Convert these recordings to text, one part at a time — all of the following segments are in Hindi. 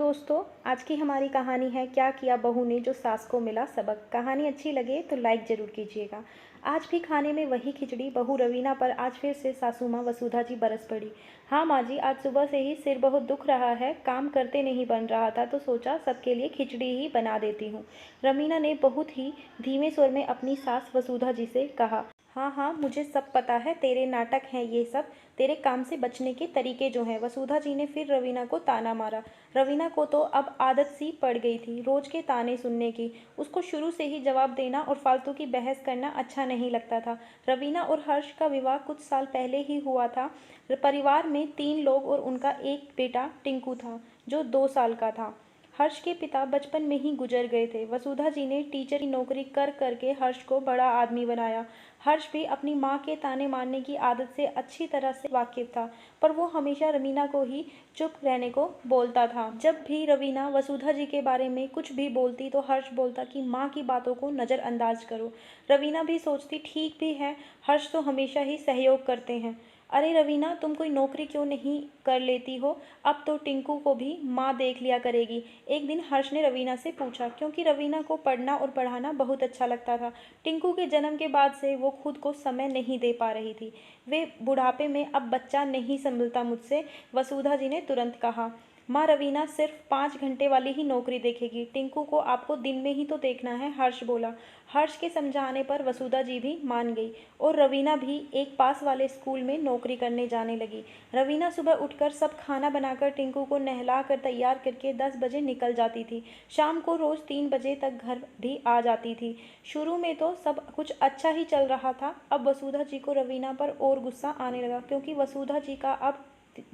दोस्तों, आज की हमारी कहानी है क्या किया बहू ने जो सास को मिला सबक। कहानी अच्छी लगे तो लाइक ज़रूर कीजिएगा। आज भी खाने में वही खिचड़ी। बहू रवीना पर आज फिर से सासू माँ वसुधा जी बरस पड़ी। हाँ माँ जी, आज सुबह से ही सिर बहुत दुख रहा है, काम करते नहीं बन रहा था तो सोचा सबके लिए खिचड़ी ही बना देती हूँ। रवीना ने बहुत ही धीमे स्वर में अपनी सास वसुधा जी से कहा। हाँ हाँ, मुझे सब पता है, तेरे नाटक हैं ये सब, तेरे काम से बचने के तरीके जो हैं। वसुधा जी ने फिर रवीना को ताना मारा। रवीना को तो अब आदत सी पड़ गई थी रोज के ताने सुनने की। उसको शुरू से ही जवाब देना और फालतू की बहस करना अच्छा नहीं लगता था। रवीना और हर्ष का विवाह कुछ साल पहले ही हुआ था। परिवार में 3 लोग और उनका एक बेटा टिंकू था जो 2 साल का था। हर्ष के पिता बचपन में ही गुजर गए थे। वसुधा जी ने टीचर की नौकरी कर करके हर्ष को बड़ा आदमी बनाया। हर्ष भी अपनी माँ के ताने मारने की आदत से अच्छी तरह से वाकिफ था, पर वो हमेशा रवीना को ही चुप रहने को बोलता था। जब भी रवीना वसुधा जी के बारे में कुछ भी बोलती तो हर्ष बोलता कि माँ की बातों को नज़रअंदाज करो। रवीना भी सोचती ठीक भी है, हर्ष तो हमेशा ही सहयोग करते हैं। अरे रवीना, तुम कोई नौकरी क्यों नहीं कर लेती हो? अब तो टिंकू को भी माँ देख लिया करेगी। एक दिन हर्ष ने रवीना से पूछा, क्योंकि रवीना को पढ़ना और पढ़ाना बहुत अच्छा लगता था। टिंकू के जन्म के बाद से वो खुद को समय नहीं दे पा रही थी। वे बुढ़ापे में अब बच्चा नहीं संभलता मुझसे। वसुधा जी ने तुरंत कहा। माँ, रवीना सिर्फ 5 घंटे वाली ही नौकरी देखेगी, टिंकू को आपको दिन में ही तो देखना है, हर्ष बोला। हर्ष के समझाने पर वसुधा जी भी मान गई और रवीना भी एक पास वाले स्कूल में नौकरी करने जाने लगी। रवीना सुबह उठकर सब खाना बनाकर टिंकू को नहलाकर तैयार करके 10 बजे निकल जाती थी। शाम को रोज़ 3 बजे तक घर भी आ जाती थी। शुरू में तो सब कुछ अच्छा ही चल रहा था। अब वसुधा जी को रवीना पर और गुस्सा आने लगा, क्योंकि वसुधा जी का अब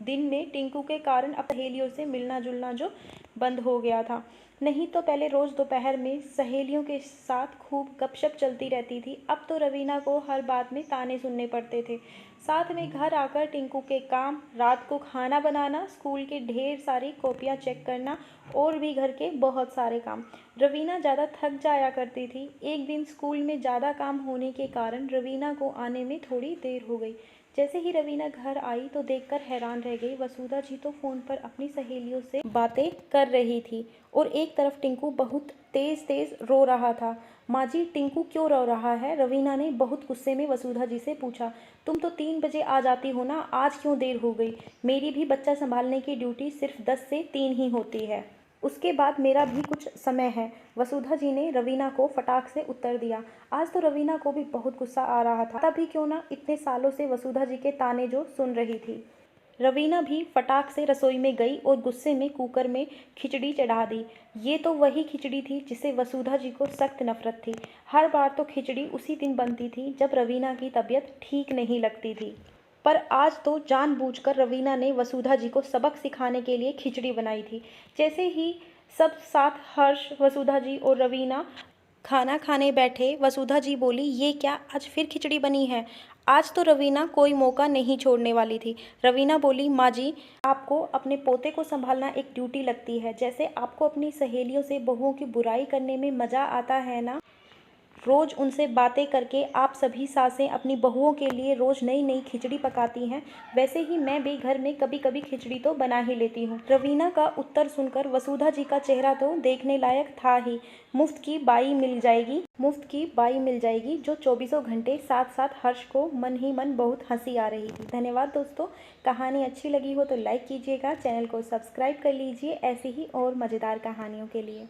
दिन में टिंकू के कारण अब सहेलियों से मिलना जुलना जो बंद हो गया था। नहीं तो पहले रोज़ दोपहर में सहेलियों के साथ खूब गपशप चलती रहती थी। अब तो रवीना को हर बात में ताने सुनने पड़ते थे। साथ में घर आकर टिंकू के काम, रात को खाना बनाना, स्कूल के ढेर सारी कॉपियाँ चेक करना और भी घर के बहुत सारे काम। रवीना ज़्यादा थक जाया करती थी। एक दिन स्कूल में ज़्यादा काम होने के कारण रवीना को आने में थोड़ी देर हो गई। जैसे ही रवीना घर आई तो देखकर हैरान रह गई। वसुधा जी तो फ़ोन पर अपनी सहेलियों से बातें कर रही थी और एक तरफ टिंकू बहुत तेज़ तेज़ रो रहा था। माँ जी, टिंकू क्यों रो रहा है? रवीना ने बहुत गुस्से में वसुधा जी से पूछा। तुम तो 3 बजे आ जाती हो ना, आज क्यों देर हो गई? मेरी भी बच्चा संभालने की ड्यूटी सिर्फ 10 से 3 ही होती है, उसके बाद मेरा भी कुछ समय है, वसुधा जी ने रवीना को फटाक से उत्तर दिया। आज तो रवीना को भी बहुत गुस्सा आ रहा था, तभी क्यों ना इतने सालों से वसुधा जी के ताने जो सुन रही थी। रवीना भी फटाक से रसोई में गई और गुस्से में कुकर में खिचड़ी चढ़ा दी। ये तो वही खिचड़ी थी जिसे वसुधा जी को सख्त नफरत थी। हर बार तो खिचड़ी उसी दिन बनती थी जब रवीना की तबीयत ठीक नहीं लगती थी, पर आज तो जानबूझकर रवीना ने वसुधा जी को सबक सिखाने के लिए खिचड़ी बनाई थी। जैसे ही सब साथ हर्ष, वसुधा जी और रवीना खाना खाने बैठे, वसुधा जी बोली, ये क्या, आज फिर खिचड़ी बनी है? आज तो रवीना कोई मौका नहीं छोड़ने वाली थी। रवीना बोली, माँ जी, आपको अपने पोते को संभालना एक ड्यूटी लगती है, जैसे आपको अपनी सहेलियों से बहुओं की बुराई करने में मज़ा आता है ना। रोज़ उनसे बातें करके आप सभी सासें अपनी बहुओं के लिए रोज़ नई नई खिचड़ी पकाती हैं, वैसे ही मैं भी घर में कभी कभी खिचड़ी तो बना ही लेती हूँ। रवीना का उत्तर सुनकर वसुधा जी का चेहरा तो देखने लायक था ही। मुफ्त की बाई मिल जाएगी जो 24 घंटे साथ साथ हर्ष को मन ही मन बहुत हंसी आ रही थी। धन्यवाद दोस्तों, कहानी अच्छी लगी हो तो लाइक कीजिएगा, चैनल को सब्सक्राइब कर लीजिए ऐसी ही और मज़ेदार कहानियों के लिए।